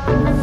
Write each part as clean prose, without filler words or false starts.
everyone,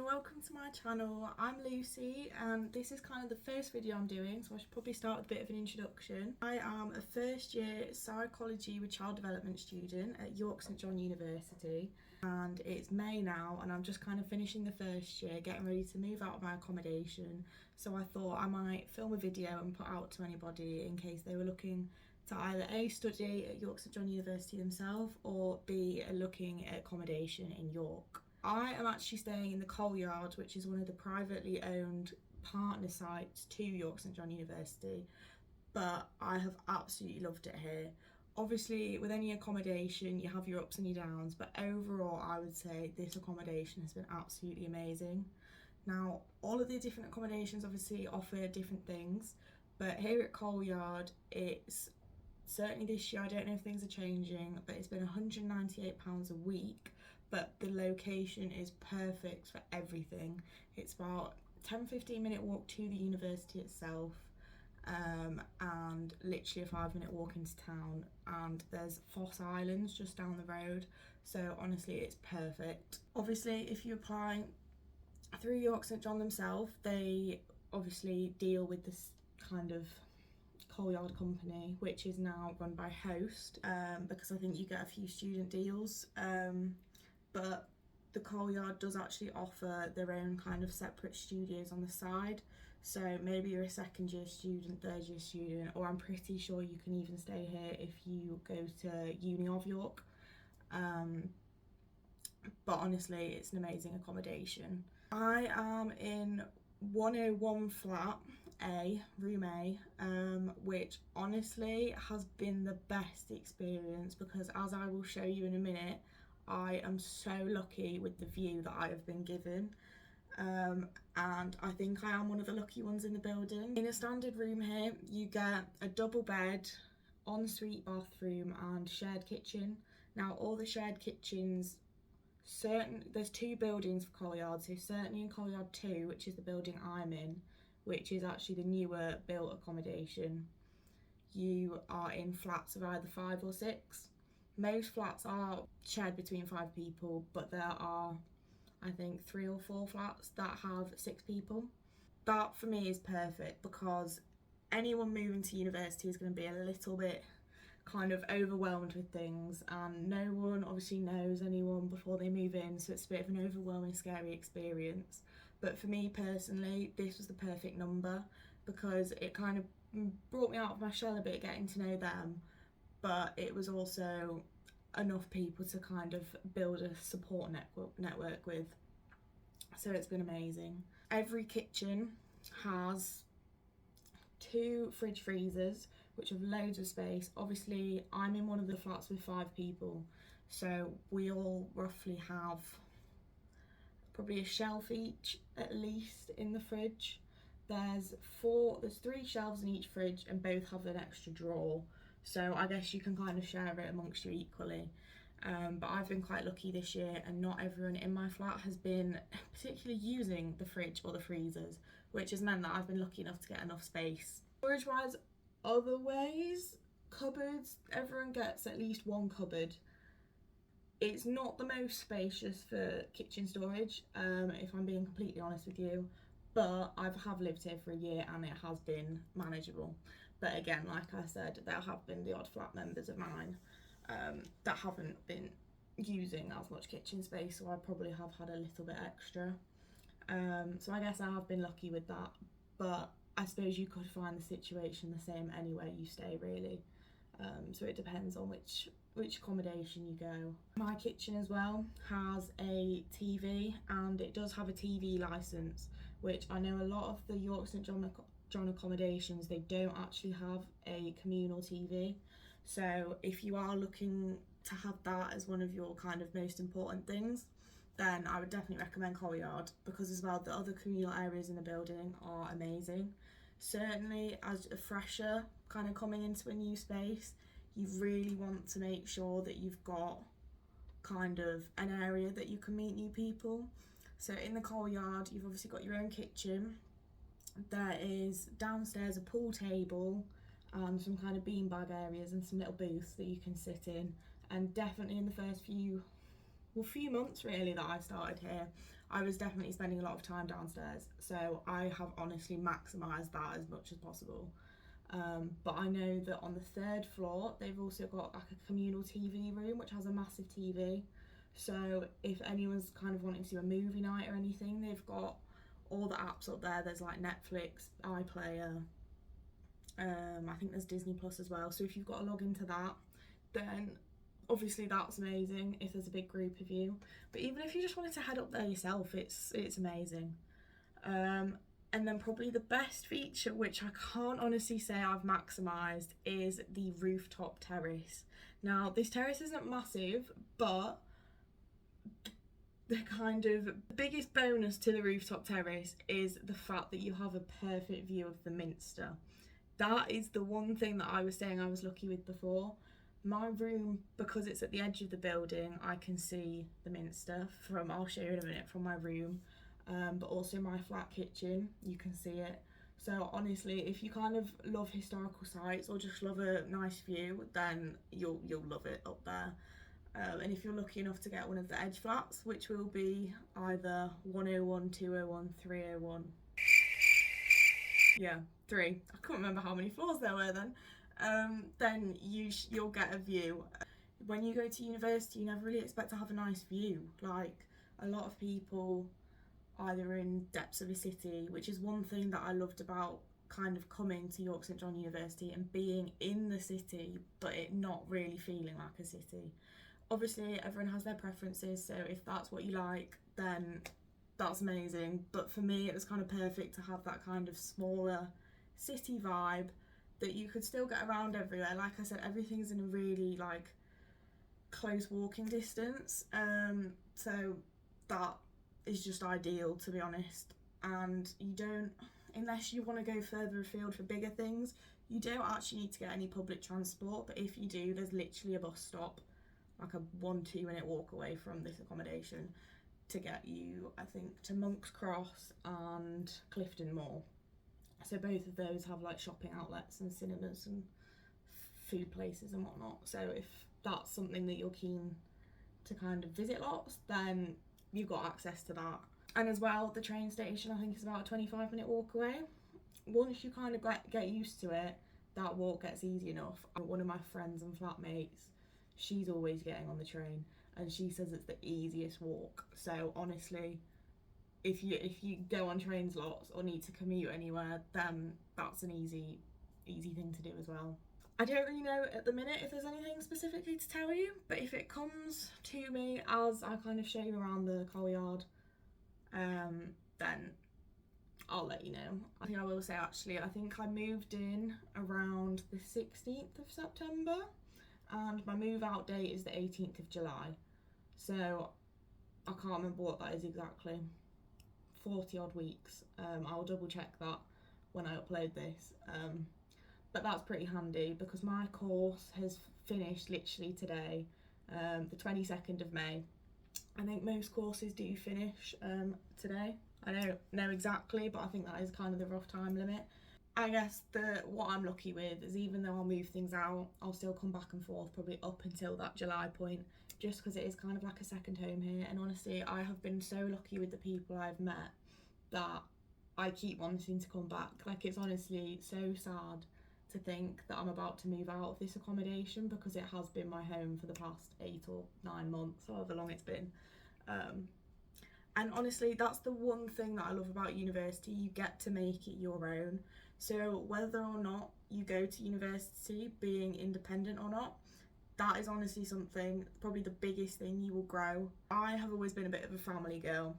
welcome to my channel. I'm Lucy and this is kind of the first video I'm doing, so I should probably start with a bit of an introduction. I am a first year psychology with child development student at York St John University, and it's May now and I'm just kind of finishing the first year, getting ready to move out of my accommodation. So I thought I might film a video and put out to anybody in case they were looking to either A, study at York St John University themselves, or B, looking at accommodation in York. I am actually staying in the Coal Yard, which is one of the privately owned partner sites to York St John University, but I have absolutely loved it here. Obviously, with any accommodation, you have your ups and your downs, but overall, I would say this accommodation has been absolutely amazing. Now, all of the different accommodations obviously offer different things, but here at Coal Yard, it's certainly this year, I don't know if things are changing, but it's been £198 a week. But the location is perfect for everything. It's about 10-15 minute walk to the university itself, and literally a 5-minute walk into town, and there's Foss Islands just down the road, so honestly it's perfect. Obviously if you apply through York St John themselves, they obviously deal with this kind of Coal Yard company, which is now run by Host, because I think you get a few student deals, but the Coal Yard does actually offer their own kind of separate studios on the side. So maybe you're a second year student, third year student, or I'm pretty sure you can even stay here if you go to Uni of York. But honestly, it's an amazing accommodation. I am in 101 flat A, room A, which honestly has been the best experience because, as I will show you in a minute, I am so lucky with the view that I have been given, and I think I am one of the lucky ones in the building. In a standard room here, you get a double bed, ensuite bathroom and shared kitchen. Now all the shared kitchens, there's 2 buildings for Coal Yard, so certainly in Coal Yard 2, which is the building I'm in, which is actually the newer built accommodation, you are in flats of either 5 or 6. Most flats are shared between 5 people, but there are, I think, 3 or 4 flats that have 6 people. That for me is perfect because anyone moving to university is going to be a little bit kind of overwhelmed with things, and no one obviously knows anyone before they move in, so it's a bit of an overwhelming, scary experience. But for me personally, this was the perfect number because it kind of brought me out of my shell a bit, getting to know them, but it was also enough people to kind of build a support network with. So it's been amazing. Every kitchen has 2 fridge freezers, which have loads of space. Obviously, I'm in one of the flats with 5 people, so we all roughly have probably a shelf each at least in the fridge. There's 3 shelves in each fridge and both have an extra drawer, so I guess you can kind of share it amongst you equally. But I've been quite lucky this year and not everyone in my flat has been particularly using the fridge or the freezers, which has meant that I've been lucky enough to get enough space. Storage wise, other ways, cupboards, everyone gets at least 1 cupboard. It's not the most spacious for kitchen storage, if I'm being completely honest with you, but I have lived here for a year and it has been manageable. But again, like I said, there have been the odd flat members of mine that haven't been using as much kitchen space, so I probably have had a little bit extra. So I guess I have been lucky with that, but I suppose you could find the situation the same anywhere you stay, really. So it depends on which accommodation you go. My kitchen as well has a TV, and it does have a TV licence, which I know a lot of the York St John accommodations, they don't actually have a communal TV. So if you are looking to have that as one of your kind of most important things, then I would definitely recommend Coal Yard, because as well the other communal areas in the building are amazing. Certainly as a fresher kind of coming into a new space, you really want to make sure that you've got kind of an area that you can meet new people. So in the Coal Yard, you've obviously got your own kitchen. There is downstairs a pool table and some kind of beanbag areas and some little booths that you can sit in. And definitely in the first few months really that I started here, I was definitely spending a lot of time downstairs, so I have honestly maximised that as much as possible. But I know that on the 3rd floor they've also got like a communal TV room which has a massive TV, so if anyone's kind of wanting to do a movie night or anything, they've got all the apps up there. There's like Netflix, iPlayer, I think there's Disney Plus as well, so if you've got to log into that, then obviously that's amazing if there's a big group of you. But even if you just wanted to head up there yourself, it's amazing. And then probably the best feature, which I can't honestly say I've maximised, is the rooftop terrace. Now this terrace isn't massive, but the kind of biggest bonus to the rooftop terrace is the fact that you have a perfect view of the Minster. That is the one thing that I was saying I was lucky with before. My room, because it's at the edge of the building, I can see the Minster from, I'll show you in a minute, from my room, but also my flat kitchen, you can see it. So honestly, if you kind of love historical sites or just love a nice view, then you'll love it up there. And if you're lucky enough to get one of the edge flats, which will be either 101, 201, 301, yeah, 3, I can't remember how many floors there were then you'll get a view. When you go to university, you never really expect to have a nice view. Like, a lot of people either in depths of a city, which is one thing that I loved about kind of coming to York St John University and being in the city, but it not really feeling like a city. Obviously everyone has their preferences, so if that's what you like, then that's amazing. But for me, it was kind of perfect to have that kind of smaller city vibe that you could still get around everywhere. Like I said, everything's in a really like close walking distance, so that is just ideal, to be honest. And you don't, unless you want to go further afield for bigger things, you don't actually need to get any public transport, but if you do, there's literally a bus stop like a 1-2 minute walk away from this accommodation to get you, I think, to Monk's Cross and Clifton Mall. So both of those have like shopping outlets and cinemas and food places and whatnot. So if that's something that you're keen to kind of visit lots, then you've got access to that. And as well, the train station, I think, is about a 25-minute walk away. Once you kind of get used to it, that walk gets easy enough. One of my friends and flatmates, she's always getting on the train and she says it's the easiest walk. So honestly, if you go on trains lots or need to commute anywhere, then that's an easy thing to do as well. I don't really know at the minute if there's anything specifically to tell you, but if it comes to me as I kind of show you around the coal yard, then I'll let you know. I think I will say, actually, I think I moved in around the 16th of September and my move out date is the 18th of July. So I can't remember what that is exactly. 40 odd weeks. I'll double check that when I upload this. But that's pretty handy because my course has finished literally today, the 22nd of May. I think most courses do finish today. I don't know exactly, but I think that is kind of the rough time limit. I guess what I'm lucky with is, even though I'll move things out, I'll still come back and forth probably up until that July point, just because it is kind of like a second home here. And honestly, I have been so lucky with the people I've met that I keep wanting to come back. Like, it's honestly so sad to think that I'm about to move out of this accommodation because it has been my home for the past 8 or 9 months, however long it's been. And honestly, that's the one thing that I love about university. You get to make it your own. So whether or not you go to university, being independent or not, that is honestly something, probably the biggest thing you will grow. I have always been a bit of a family girl,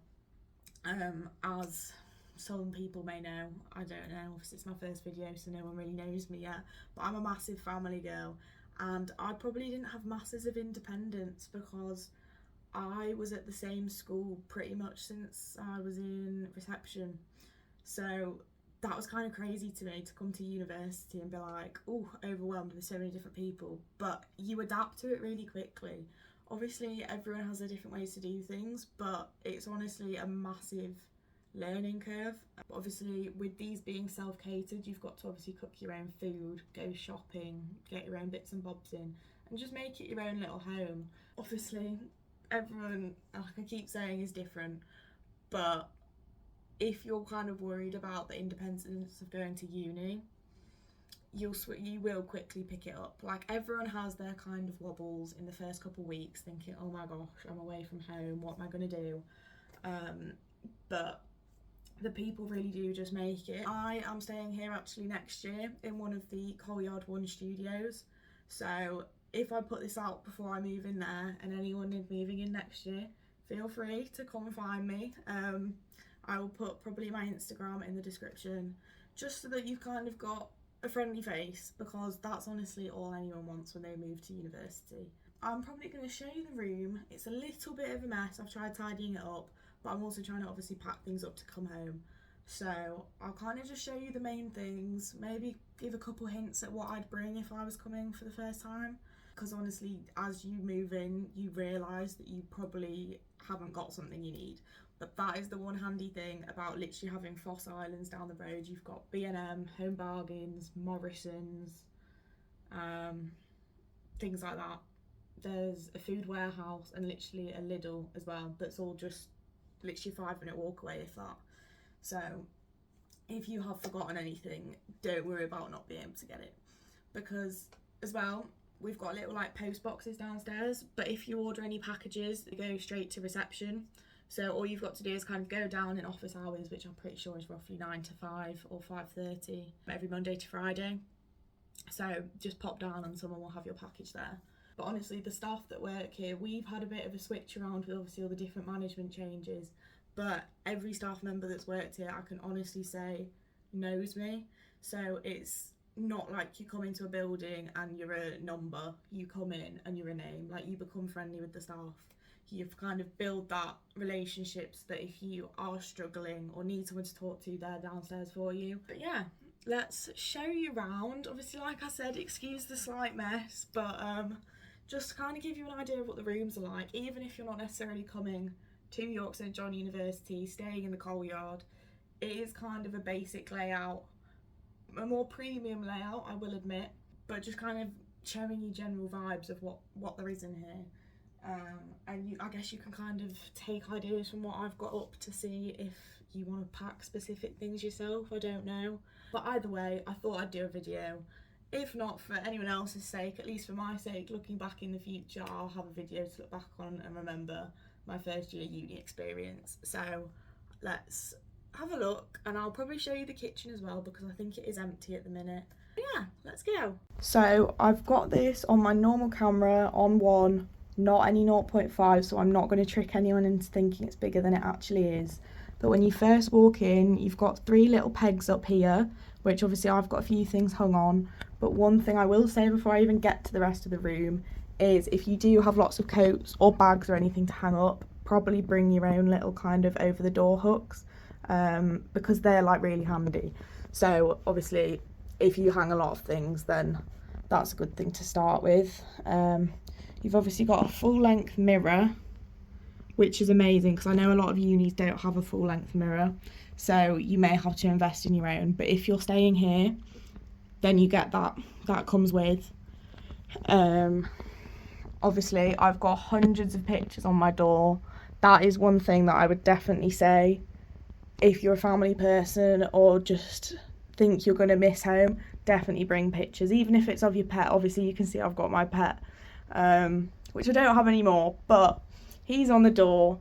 as some people may know. I don't know, obviously it's my first video so no one really knows me yet, but I'm a massive family girl, and I probably didn't have masses of independence because I was at the same school pretty much since I was in reception. So that was kind of crazy to me to come to university and be like, oh, overwhelmed with so many different people, but you adapt to it really quickly. Obviously everyone has their different ways to do things, but it's honestly a massive learning curve. Obviously, with these being self-catered, you've got to obviously cook your own food, go shopping, get your own bits and bobs in, and just make it your own little home. Obviously, everyone, like I keep saying, is different, but if you're kind of worried about the independence of going to uni, you will quickly pick it up. Like, everyone has their kind of wobbles in the first couple of weeks, thinking, oh my gosh, I'm away from home, what am I going to do? But the people really do just make it. I am staying here actually next year in one of the Colyard 1 studios, so if I put this out before I move in there and anyone is moving in next year, feel free to come and find me. I will put probably my Instagram in the description, just so that you've kind of got a friendly face, because that's honestly all anyone wants when they move to university. I'm probably going to show you the room. It's a little bit of a mess. I've tried tidying it up, but I'm also trying to obviously pack things up to come home. So I'll kind of just show you the main things, maybe give a couple hints at what I'd bring if I was coming for the first time. Because honestly, as you move in, you realise that you probably haven't got something you need. But that is the one handy thing about literally having Foss Islands down the road. You've got B&M, Home Bargains, Morrison's, things like that. There's a food warehouse and literally a Lidl as well. That's all just literally 5-minute walk away, if that. So if you have forgotten anything, don't worry about not being able to get it. Because as well, we've got little like post boxes downstairs, but if you order any packages, they go straight to reception. So all you've got to do is kind of go down in office hours, which I'm pretty sure is roughly 9 to 5 or 5:30 every Monday to Friday. So just pop down and someone will have your package there. But honestly, the staff that work here, we've had a bit of a switch around with obviously all the different management changes, but every staff member that's worked here, I can honestly say, knows me. So it's not like you come into a building and you're a number. You come in and you're a name. Like, you become friendly with the staff. You've kind of build that relationships that if you are struggling or need someone to talk to, they're downstairs for you. But yeah, let's show you around. Obviously, like I said, excuse the slight mess, but just to kind of give you an idea of what the rooms are like, even if you're not necessarily coming to York St John University, staying in the Colyard, it is kind of a basic layout, a more premium layout, I will admit, but just kind of showing you general vibes of what there is in here. And I guess you can kind of take ideas from what I've got up to see if you want to pack specific things yourself, I don't know. But either way, I thought I'd do a video. If not for anyone else's sake, at least for my sake, looking back in the future, I'll have a video to look back on and remember my first year uni experience. So let's have a look, and I'll probably show you the kitchen as well, because I think it is empty at the minute. But yeah, let's go. So I've got this on my normal camera on 1, not any 0.5, so I'm not going to trick anyone into thinking it's bigger than it actually is. But when you first walk in, you've got 3 little pegs up here, which obviously I've got a few things hung on. But one thing I will say before I even get to the rest of the room is, if you do have lots of coats or bags or anything to hang up, probably bring your own little kind of over the door hooks, because they're like really handy. So obviously if you hang a lot of things, then that's a good thing to start with. You've obviously got a full length mirror, which is amazing, because I know a lot of unis don't have a full length mirror, so you may have to invest in your own. But if you're staying here, then you get that comes with. Obviously I've got hundreds of pictures on my door. That is one thing that I would definitely say, if you're a family person or just think you're going to miss home, definitely bring pictures, even if it's of your pet. Obviously you can see I've got my pet, which I don't have anymore, but he's on the door,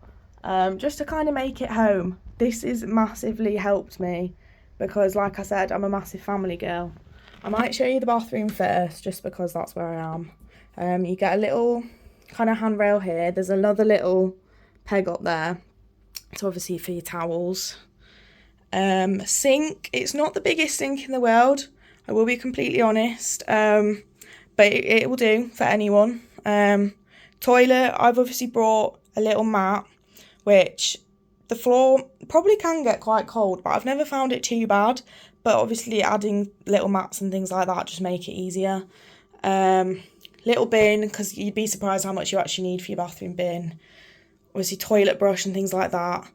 just to kind of make it home. This has massively helped me, because like I said, I'm a massive family girl. I might show you the bathroom first, just because that's where I am. You get a little kind of handrail here. There's another little peg up there, so obviously for your towels. Sink, it's not the biggest sink in the world, I will be completely honest, but it will do for anyone. Toilet, I've obviously brought a little mat, which the floor probably can get quite cold, but I've never found it too bad. But obviously adding little mats and things like that just make it easier. Little bin, because you'd be surprised how much you actually need for your bathroom bin. obviously toilet brush and things like that,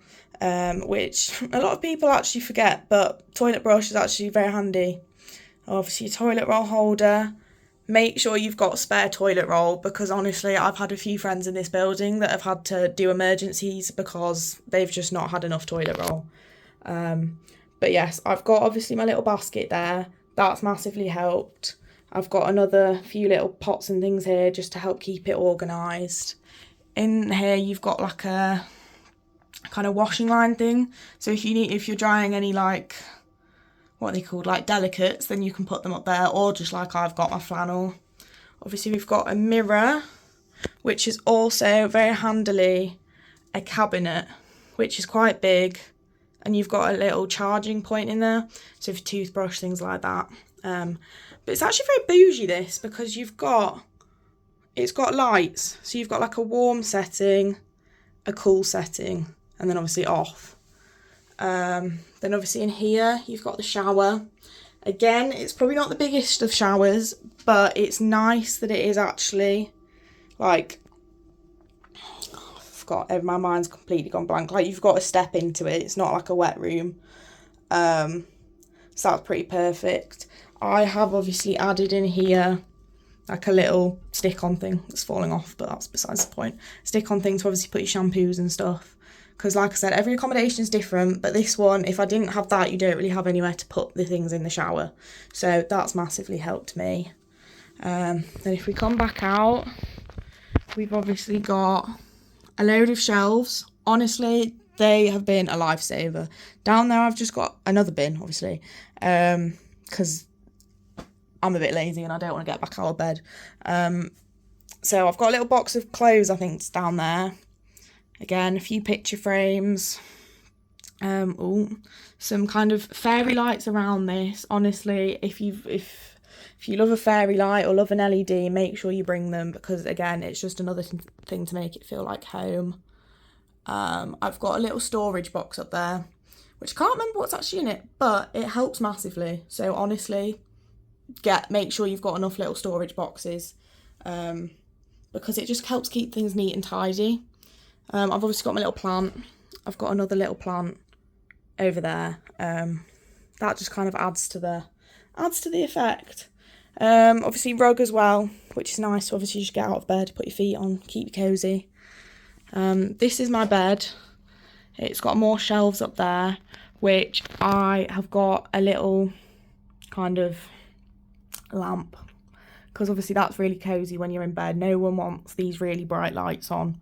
which a lot of people actually forget, but toilet brush is actually very handy. Obviously toilet roll holder. Make sure you've got spare toilet roll, because honestly I've had a few friends in this building that have had to do emergencies because they've just not had enough toilet roll. But yes, I've got obviously my little basket there. That's massively helped. I've got another few little pots and things here just to help keep it organised. In here you've got like a kind of washing line thing. So if you're drying any like, what are they called, like delicates, then you can put them up there, or just like I've got my flannel. Obviously we've got a mirror, which is also very handily a cabinet, which is quite big, and you've got a little charging point in there, so for toothbrush, things like that. But it's actually very bougie, this, because it's got lights, so you've got like a warm setting, a cool setting, and then obviously off. Then obviously in here you've got the shower. Again, it's probably not the biggest of showers, but it's nice that it is actually like, my mind's completely gone blank. Like, you've got to step into it. It's not like a wet room. So that's pretty perfect. I have obviously added in here like a little stick-on thing that's falling off, but that's besides the point. Stick-on thing to obviously put your shampoos and stuff. Because like I said, every accommodation is different, but this one, if I didn't have that, you don't really have anywhere to put the things in the shower. So that's massively helped me. Then if we come back out, we've obviously got a load of shelves. Honestly, they have been a lifesaver. Down there, I've just got another bin, obviously, because I'm a bit lazy and I don't want to get back out of bed. So I've got a little box of clothes, I think, down there. Again, a few picture frames. Some kind of fairy lights around this. Honestly, if you love a fairy light or love an LED, make sure you bring them, because again, it's just another thing to make it feel like home. I've got a little storage box up there, which I can't remember what's actually in it, but it helps massively. So honestly, make sure you've got enough little storage boxes, because it just helps keep things neat and tidy. I've obviously got my little plant. I've got another little plant over there. That just kind of adds to the effect. Obviously rug as well, which is nice. So obviously you just get out of bed, put your feet on, keep you cozy. This is my bed. It's got more shelves up there, which I have got a little kind of lamp, because obviously that's really cozy when you're in bed. No one wants these really bright lights on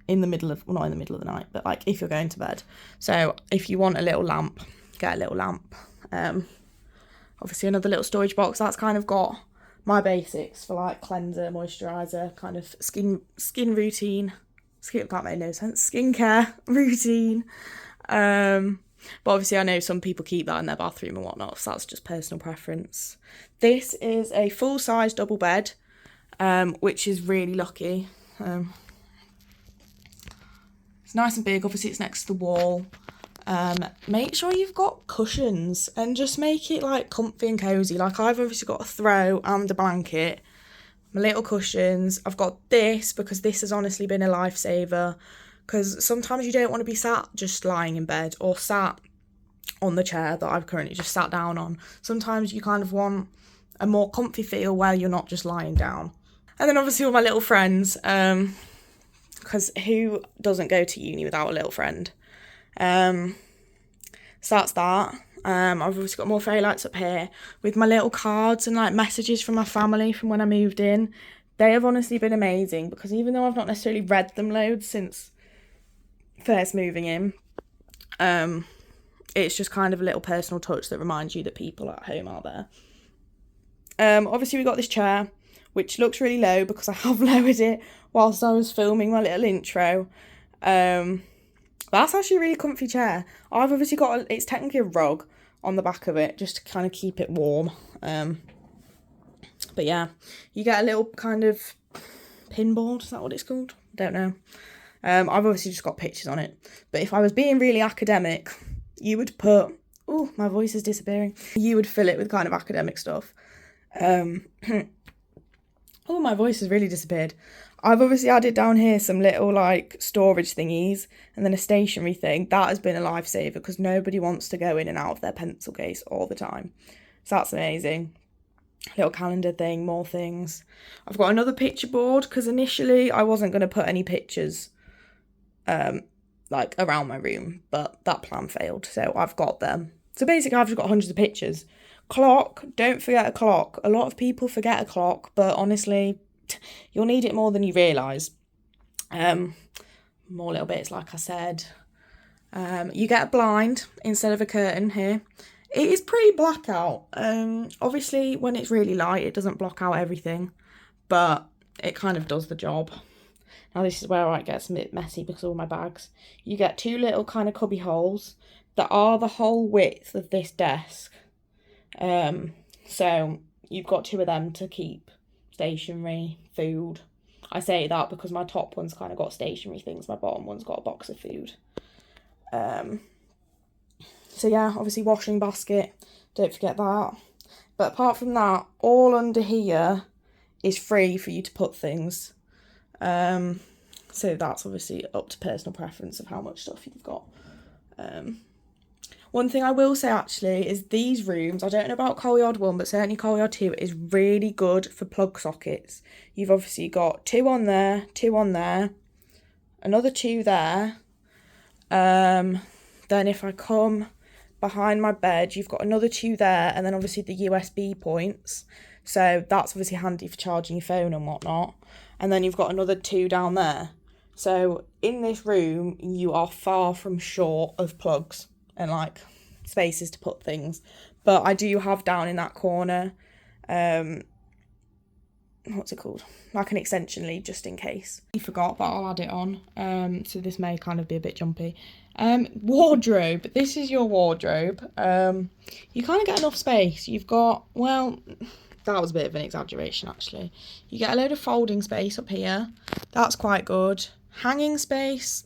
in the middle of, well, not in the middle of the night, but like if you're going to bed. So if you want a little lamp, get a little lamp. Obviously another little storage box. That's kind of got my basics for like cleanser, moisturiser, kind of skin routine. That made no sense. Skincare routine. But obviously I know some people keep that in their bathroom and whatnot, so that's just personal preference. This is a full-size double bed, which is really lucky. It's nice and big. Obviously it's next to the wall. Make sure you've got cushions and just make it like comfy and cozy. Like, I've obviously got a throw and a blanket, my little cushions. I've got this because this has honestly been a lifesaver, because sometimes you don't want to be sat just lying in bed or sat on the chair that I've currently just sat down on. Sometimes you kind of want a more comfy feel where you're not just lying down. And then obviously all my little friends, because who doesn't go to uni without a little friend? So that's that. I've obviously got more fairy lights up here with my little cards and like messages from my family from when I moved in. They have honestly been amazing, because even though I've not necessarily read them loads since first moving in, it's just kind of a little personal touch that reminds you that people at home are there. Obviously we got this chair, which looks really low because I have lowered it whilst I was filming my little intro. That's actually a really comfy chair. I've obviously got, it's technically a rug on the back of it, just to kind of keep it warm. But yeah, you get a little kind of pinboard, is that what it's called? I don't know. I've obviously just got pictures on it. But if I was being really academic, you would put, oh, my voice is disappearing. You would fill it with kind of academic stuff. Oh, my voice has really disappeared. I've obviously added down here some little like storage thingies and then a stationery thing. That has been a lifesaver because nobody wants to go in and out of their pencil case all the time. So that's amazing. Little calendar thing, more things. I've got another picture board because initially I wasn't going to put any pictures like around my room, but that plan failed, so I've got them. So basically I've just got hundreds of pictures. Clock, don't forget a clock. A lot of people forget a clock, but honestly you'll need it more than you realise. More little bits, like I said. You get a blind instead of a curtain here. It is pretty black out. Obviously when it's really light it doesn't block out everything, but it kind of does the job. Now this is where it gets a bit messy because of all my bags. You get two little kind of cubby holes that are the whole width of this desk. So you've got two of them to keep stationery, food. I say that because my top one's kind of got stationery things, my bottom one's got a box of food. So yeah, obviously washing basket, don't forget that. But apart from that, all under here is free for you to put things. So that's obviously up to personal preference of how much stuff you've got. One thing I will say actually is these rooms, I don't know about Courtyard 1, but certainly Courtyard 2 is really good for plug sockets. You've obviously got two on there, another two there. Then if I come behind my bed, you've got another two there, and then obviously the USB points. So that's obviously handy for charging your phone and whatnot. And then you've got another two down there. So in this room, you are far from short of plugs and like spaces to put things. But I do have down in that corner, what's it called? Like an extension lead just in case. I forgot, but I'll add it on. So this may kind of be a bit jumpy. Wardrobe. This is your wardrobe. You kind of get enough space. You've got, well, that was a bit of an exaggeration actually. You get a load of folding space up here. That's quite good. Hanging space.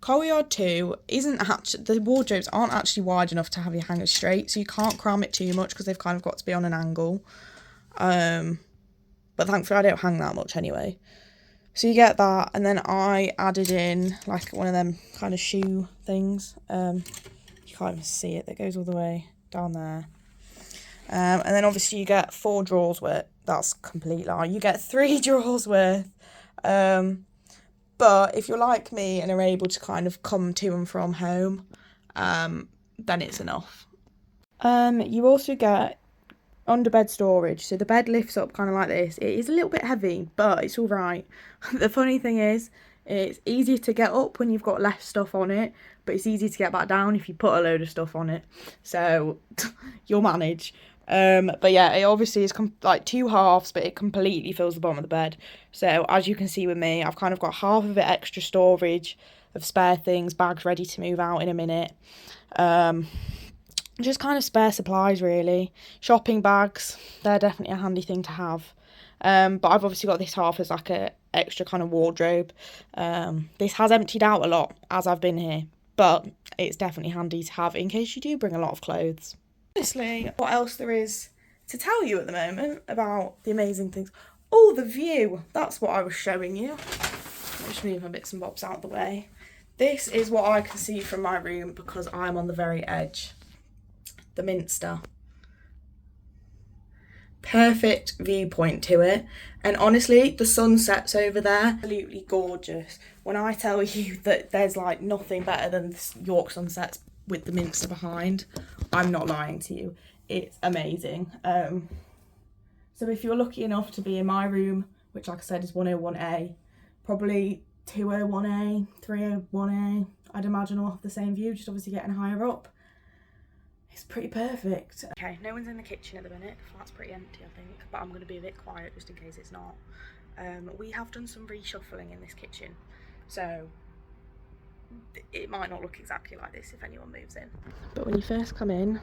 Courtyard 2 isn't actually, the wardrobes aren't actually wide enough to have your hangers straight, so you can't cram it too much because they've kind of got to be on an angle. But thankfully I don't hang that much anyway. So you get that, and then I added in like one of them kind of shoe things. You can't even see it, that goes all the way down there. And then obviously you get 4 drawers worth. That's complete lie. You get 3 drawers worth. But if you're like me and are able to kind of come to and from home, then it's enough. You also get under bed storage. So the bed lifts up kind of like this. It is a little bit heavy, but it's all right. The funny thing is, it's easier to get up when you've got less stuff on it, but it's easy to get back down if you put a load of stuff on it. So you'll manage. But yeah, it obviously is like 2 halves, but it completely fills the bottom of the bed. So as you can see with me, I've kind of got half of it extra storage of spare things, bags ready to move out in a minute. Just kind of spare supplies really. Shopping bags, they're definitely a handy thing to have. But I've obviously got this half as like a extra kind of wardrobe. This has emptied out a lot as I've been here, but it's definitely handy to have in case you do bring a lot of clothes. Honestly, what else there is to tell you at the moment about the amazing things? Oh, the view. That's what I was showing you. I'll just move my bits and bobs out of the way. This is what I can see from my room because I'm on the very edge. The Minster. Perfect viewpoint to it. And honestly, the sunsets over there, absolutely gorgeous. When I tell you that there's like nothing better than York sunsets with the Minster behind, I'm not lying to you. It's amazing. So if you're lucky enough to be in my room, which like I said is 101A, probably 201A, 301A, I'd imagine will have the same view, just obviously getting higher up. It's pretty perfect. Okay, no one's in the kitchen at the minute. The flat's pretty empty, I think, but I'm going to be a bit quiet just in case it's not. We have done some reshuffling in this kitchen, so it might not look exactly like this if anyone moves in. But when you first come in,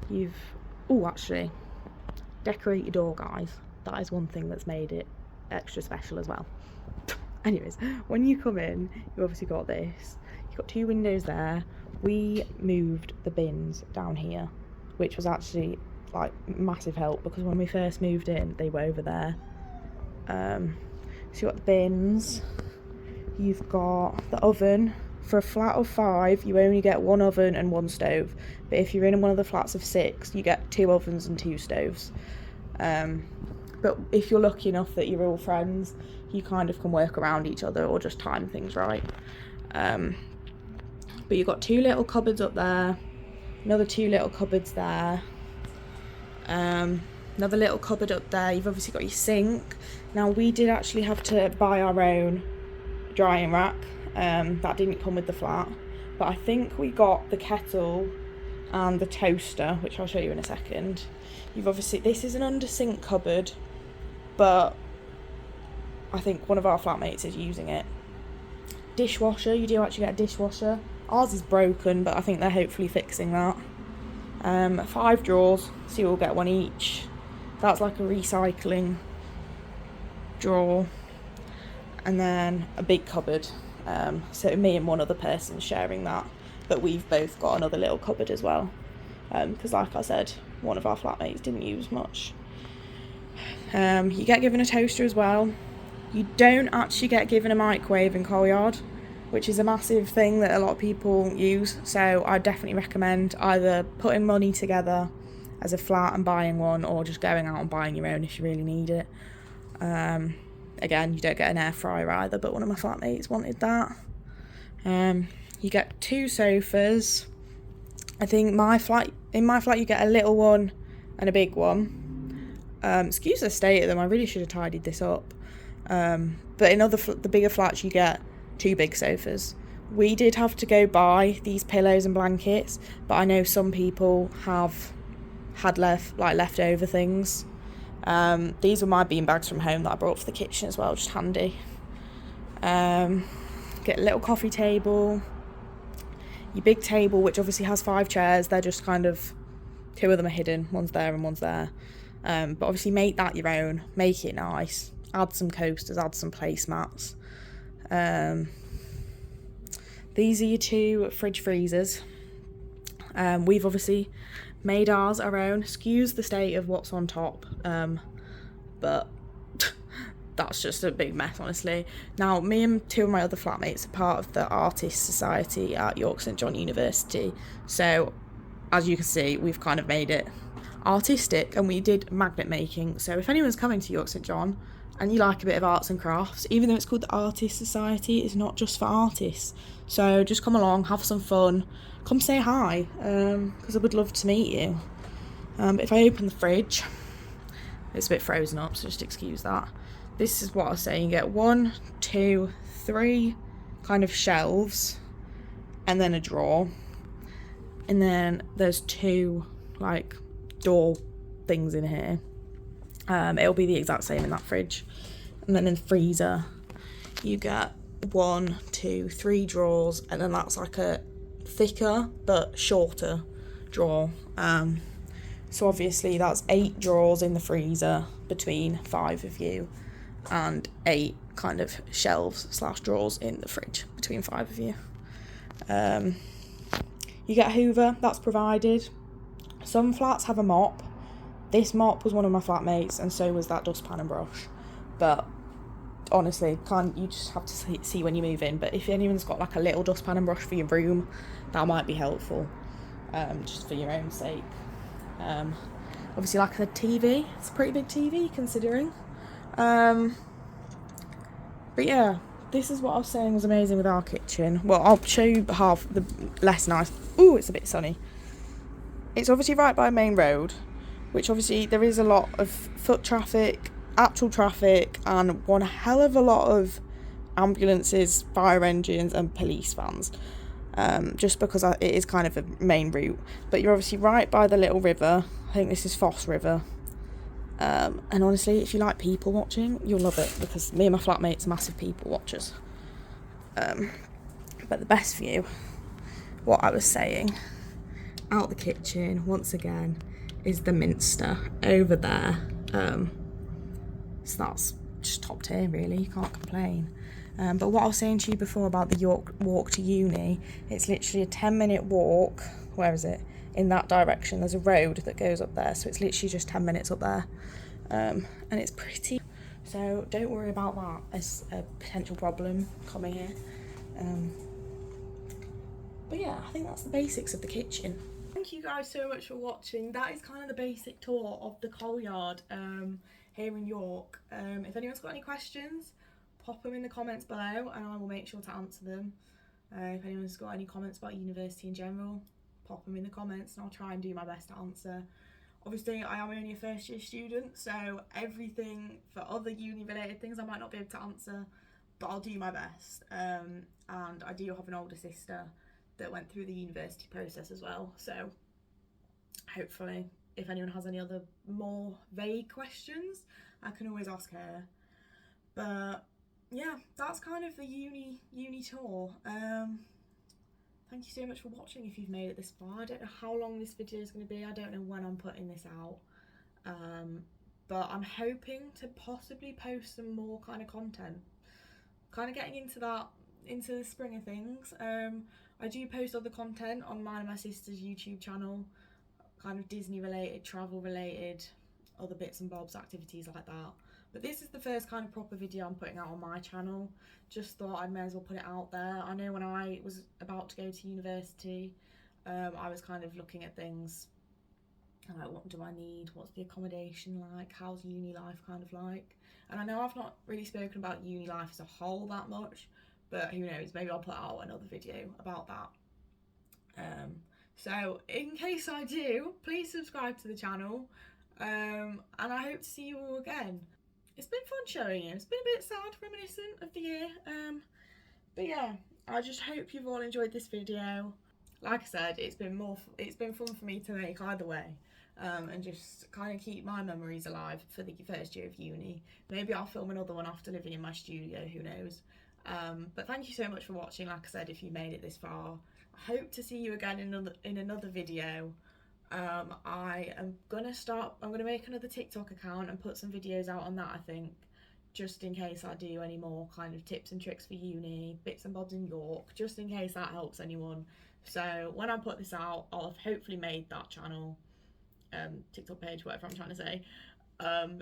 you've... Oh, actually, decorate your door, guys. That is one thing that's made it extra special as well. Anyways, when you come in, you've obviously got this. You've got 2 windows there. We moved the bins down here, which was actually like massive help because when we first moved in, they were over there. So you've got the bins, you've got the oven. For a flat of 5, you only get 1 oven and 1 stove. But if you're in one of the flats of 6, you get 2 ovens and 2 stoves. But if you're lucky enough that you're all friends, you kind of can work around each other or just time things right. But you've got 2 little cupboards up there, another 2 little cupboards there, another little cupboard up there. You've obviously got your sink. Now we did actually have to buy our own drying rack. That didn't come with the flat, but I think we got the kettle and the toaster, which I'll show you in a second. You've obviously, this is an under sink cupboard, but I think one of our flatmates is using it. Dishwasher, you do actually get a dishwasher. Ours is broken, but I think they're hopefully fixing that. 5 drawers, so you'll get 1 each. That's like a recycling drawer. And then a big cupboard. So me and one other person sharing that, but we've both got another little cupboard as well. Because like I said, one of our flatmates didn't use much. You get given a toaster as well. You don't actually get given a microwave in Colliard, which is a massive thing that a lot of people use. So I definitely recommend either putting money together as a flat and buying one, or just going out and buying your own if you really need it. Again, you don't get an air fryer either, but one of my flatmates wanted that. You get 2 sofas. I think in my flat you get a little one and a big one. Excuse the state of them, I really should have tidied this up. But in the bigger flats you get 2 big sofas. We did have to go buy these pillows and blankets, but I know some people have had leftover things. These were my beanbags from home that I brought for the kitchen as well, just handy. Get a little coffee table. Your big table, which obviously has 5 chairs, they're just kind of, 2 of them are hidden, one's there and one's there. But obviously make that your own, make it nice, add some coasters, add some placemats. These are your 2 fridge freezers. We've obviously made ours our own. Excuse the state of what's on top, but that's just a big mess, honestly. Now, me and 2 of my other flatmates are part of the Artist Society at York St John University, so as you can see, we've kind of made it artistic, and we did magnet making. So if anyone's coming to York St John and you like a bit of arts and crafts, even though it's called the Artist Society, it's not just for artists. So just come along, have some fun, come say hi, because I would love to meet you. But if I open the fridge, it's a bit frozen up, so just excuse that. This is what I was saying, you get 1, 2, 3 kind of shelves, and then a drawer. And then there's 2 like door things in here. It'll be the exact same in that fridge. And then in the freezer, you get 1, 2, 3 drawers, and then that's like a thicker but shorter drawer. So obviously that's 8 drawers in the freezer between 5 of you, and 8 kind of shelves / drawers in the fridge between 5 of you. You get a hoover, that's provided. Some flats have a mop. This mop was one of my flatmates, and so was that dustpan and brush. But honestly, you just have to see when you move in. But if anyone's got like a little dustpan and brush for your room, that might be helpful, just for your own sake. Obviously, like the TV, it's a pretty big TV considering. But yeah, this is what I was saying was amazing with our kitchen. Well, I'll show you half the less nice. Ooh, it's a bit sunny. It's obviously right by a main road, which obviously there is a lot of foot traffic, actual traffic, and one hell of a lot of ambulances, fire engines and police vans, just because it is kind of a main route. But you're obviously right by the little river. I think this is Foss River. And honestly, if you like people watching, you'll love it, because me and my flatmates are massive people watchers. But the best view, what I was saying, out the kitchen once again, is the Minster over there. So that's just top tier, really, you can't complain. But what I was saying to you before about the York walk to uni, it's literally a 10-minute walk. Where is it? In that direction. There's a road that goes up there, so it's literally just 10 minutes up there. And it's pretty. So don't worry about that as a potential problem coming here. But yeah, I think that's the basics of the kitchen. Thank you guys so much for watching. That is kind of the basic tour of the coal yard here in York. If anyone's got any questions, pop them in the comments below and I will make sure to answer them. If anyone's got any comments about university in general, pop them in the comments and I'll try and do my best to answer. Obviously, I am only a first year student, so everything for other uni related things I might not be able to answer, but I'll do my best. And I do have an older sister that went through the university process as well, so hopefully if anyone has any other more vague questions I can always ask her. But yeah, that's kind of the uni tour. Thank you so much for watching if you've made it this far. I don't know how long this video is going to be, I don't know when I'm putting this out, but I'm hoping to possibly post some more kind of content, kind of getting into the spring of things. I do post other content on mine and my sister's YouTube channel, kind of Disney related, travel related, other bits and bobs, activities like that. But this is the first kind of proper video I'm putting out on my channel. Just thought I may as well put it out there. I know when I was about to go to university, I was kind of looking at things like, what do I need? What's the accommodation like? How's uni life kind of like? And I know I've not really spoken about uni life as a whole that much, but who knows, maybe I'll put out another video about that. So in case I do, please subscribe to the channel, and I hope to see you all again. It's been fun showing you. It's been a bit sad, reminiscent of the year, but yeah, I just hope you've all enjoyed this video. Like I said, it's been fun for me to make either way, and just kind of keep my memories alive for the first year of uni. Maybe I'll film another one after living in my studio, who knows. But thank you so much for watching. Like I said, if you made it this far, I hope to see you again in another video. I'm gonna make another TikTok account and put some videos out on that, I think, just in case I do any more kind of tips and tricks for uni, bits and bobs in York, just in case that helps anyone. So when I put this out, I'll have hopefully made that channel, TikTok page, whatever I'm trying to say.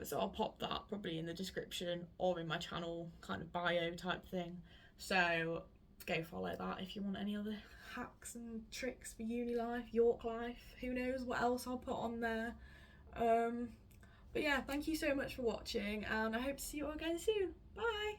So I'll pop that probably in the description or in my channel kind of bio type thing. So go follow that if you want any other hacks and tricks for uni life, York life, who knows what else I'll put on there. But yeah, thank you so much for watching and I hope to see you all again soon. Bye!